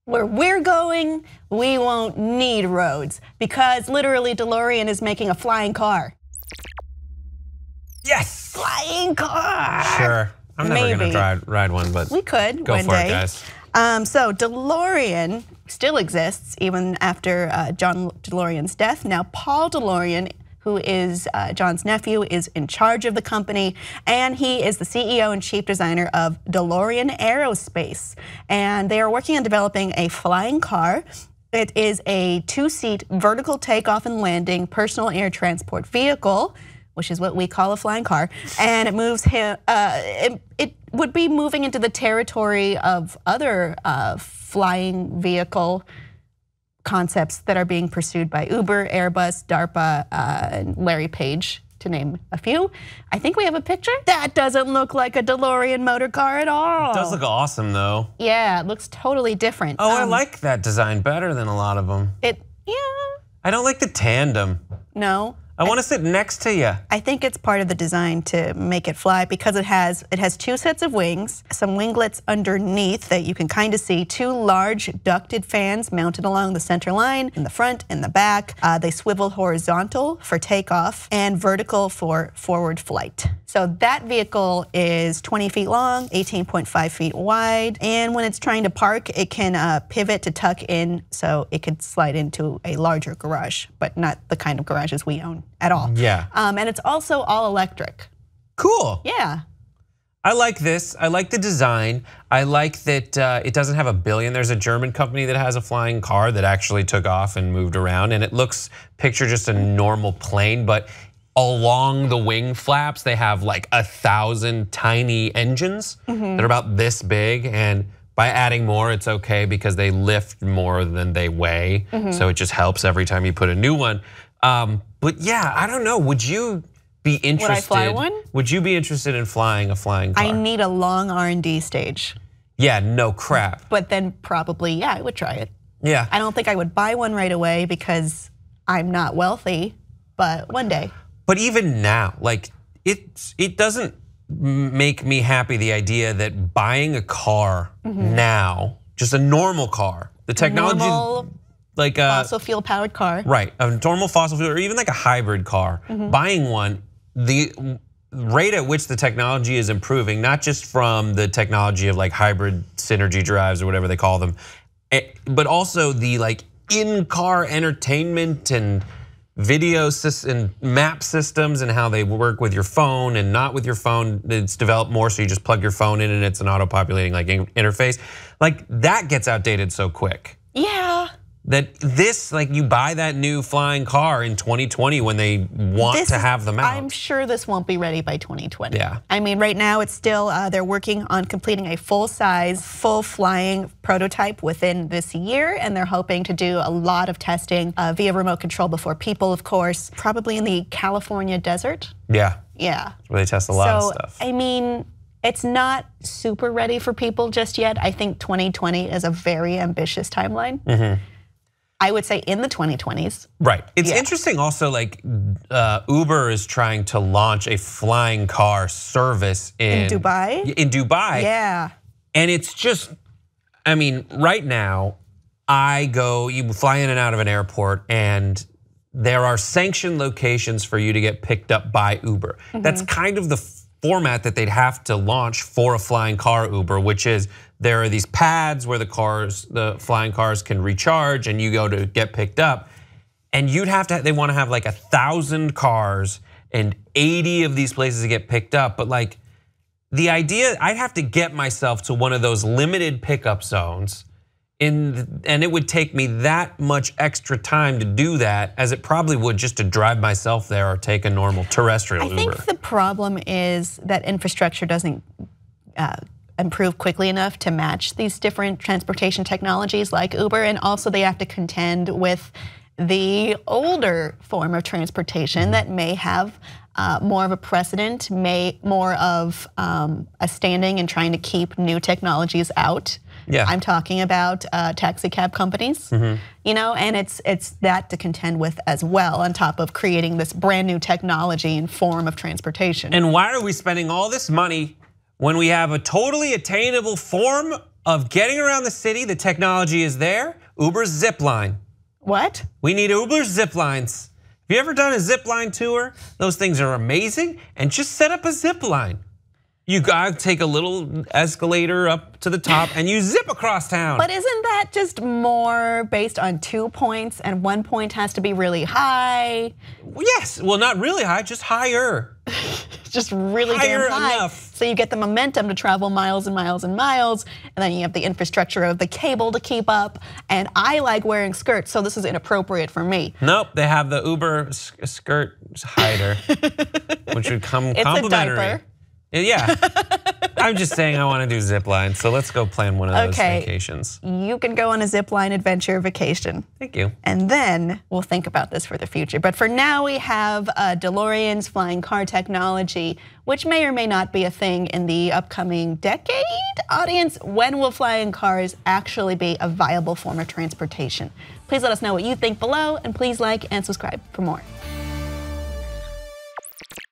Where we're going, we won't need roads because literally DeLorean is making a flying car. Yes! Flying car! Sure. I'm never gonna ride one, but we could go one for day. It, guys. So DeLorean still exists even after John DeLorean's death. Now Paul DeLorean, who is John's nephew, is in charge of the company, and he is the CEO and chief designer of DeLorean Aerospace. And they are working on developing a flying car. It is a 2-seat vertical takeoff and landing personal air transport vehicle, which is what we call a flying car, and it moves it would be moving into the territory of other flying vehicle concepts that are being pursued by Uber, Airbus, DARPA, and Larry Page, to name a few. I think we have a picture. That doesn't look like a DeLorean motor car at all. It does look awesome though. Yeah, it looks totally different. Oh, I like that design better than a lot of them. Yeah. I don't like the tandem. No. I want to sit next to you. I think it's part of the design to make it fly because it has 2 sets of wings, some winglets underneath that you can kind of see, 2 large ducted fans mounted along the center line in the front and the back. They swivel horizontal for takeoff and vertical for forward flight. So that vehicle is 20 feet long, 18.5 feet wide, and when it's trying to park, it can pivot to tuck in so it could slide into a larger garage, but not the kind of garages we own at all. Yeah. And it's also all electric. Cool. Yeah. I like this. I like the design. I like that it doesn't have a billion. There's a German company that has a flying car that actually took off and moved around, and it looks, picture just a normal plane, but along the wing flaps, they have like 1,000 tiny engines that are about this big, and by adding more, it's okay because they lift more than they weigh, so it just helps every time you put a new one. But yeah, I don't know. Would you be interested? Would I fly one? Would you be interested in flying a flying car? I need a long R&D stage. Yeah, no crap. But then probably, yeah, I would try it. Yeah. I don't think I would buy one right away because I'm not wealthy, but one day. But even now, like it doesn't make me happy the idea that buying a car now, just a normal car, the technology, normal, like a fossil fuel powered car, right? A normal fossil fuel, or even like a hybrid car. Buying one, the rate at which the technology is improving, not just from the technology of like hybrid synergy drives or whatever they call them, but also the like in-car entertainment and video and map systems and how they work with your phone and not with your phone. It's developed more, so you just plug your phone in and it's an auto-populating like interface. Like that gets outdated so quick. Yeah. That this, like you buy that new flying car in 2020 when they want to have them out. I'm sure this won't be ready by 2020. Yeah. I mean, right now it's still, they're working on completing a full-size, full-flying prototype within this year, and they're hoping to do a lot of testing via remote control before people, of course, probably in the California desert. Yeah. Yeah. Where they test a lot of stuff. I mean, it's not super ready for people just yet. I think 2020 is a very ambitious timeline. I would say in the 2020s. Right. It's interesting also, like Uber is trying to launch a flying car service in Dubai? In Dubai. Yeah. And it's just, I mean, right now, you fly in and out of an airport and there are sanctioned locations for you to get picked up by Uber. That's kind of the format that they'd have to launch for a flying car Uber, which is there are these pads where the flying cars can recharge and you go to get picked up. And they want to have like 1,000 cars and 80 of these places to get picked up. But like the idea, I'd have to get myself to one of those limited pickup zones and it would take me that much extra time to do that as it probably would just to drive myself there or take a normal terrestrial Uber. I think the problem is that infrastructure doesn't improve quickly enough to match these different transportation technologies like Uber, and also they have to contend with the older form of transportation that may have more of a precedent, more of a standing in trying to keep new technologies out. Yeah. I'm talking about taxi cab companies, you know, and it's that to contend with as well, on top of creating this brand new technology and form of transportation. And why are we spending all this money when we have a totally attainable form of getting around the city. The technology is there. Uber's zip line. What? We need Uber's zip lines. Have you ever done a zip line tour? Those things are amazing. And just set up a zip line. You gotta take a little escalator up to the top and you zip across town. But isn't that just more based on 2 points and 1 point has to be really high? Yes, well not really high, just higher. Just really Higher damn high. enough. So you get the momentum to travel miles and miles and miles, and then you have the infrastructure of the cable to keep up. And I like wearing skirts, so this is inappropriate for me. Nope, they have the Uber skirt hider, which would come complimentary. It's a diaper. Yeah, I'm just saying I want to do zip lines, so let's go plan one of those vacations. You can go on a zip line adventure vacation. Thank you. And then we'll think about this for the future. But for now, we have DeLorean's flying car technology, which may or may not be a thing in the upcoming decade. Audience, when will flying cars actually be a viable form of transportation? Please let us know what you think below, and please like and subscribe for more.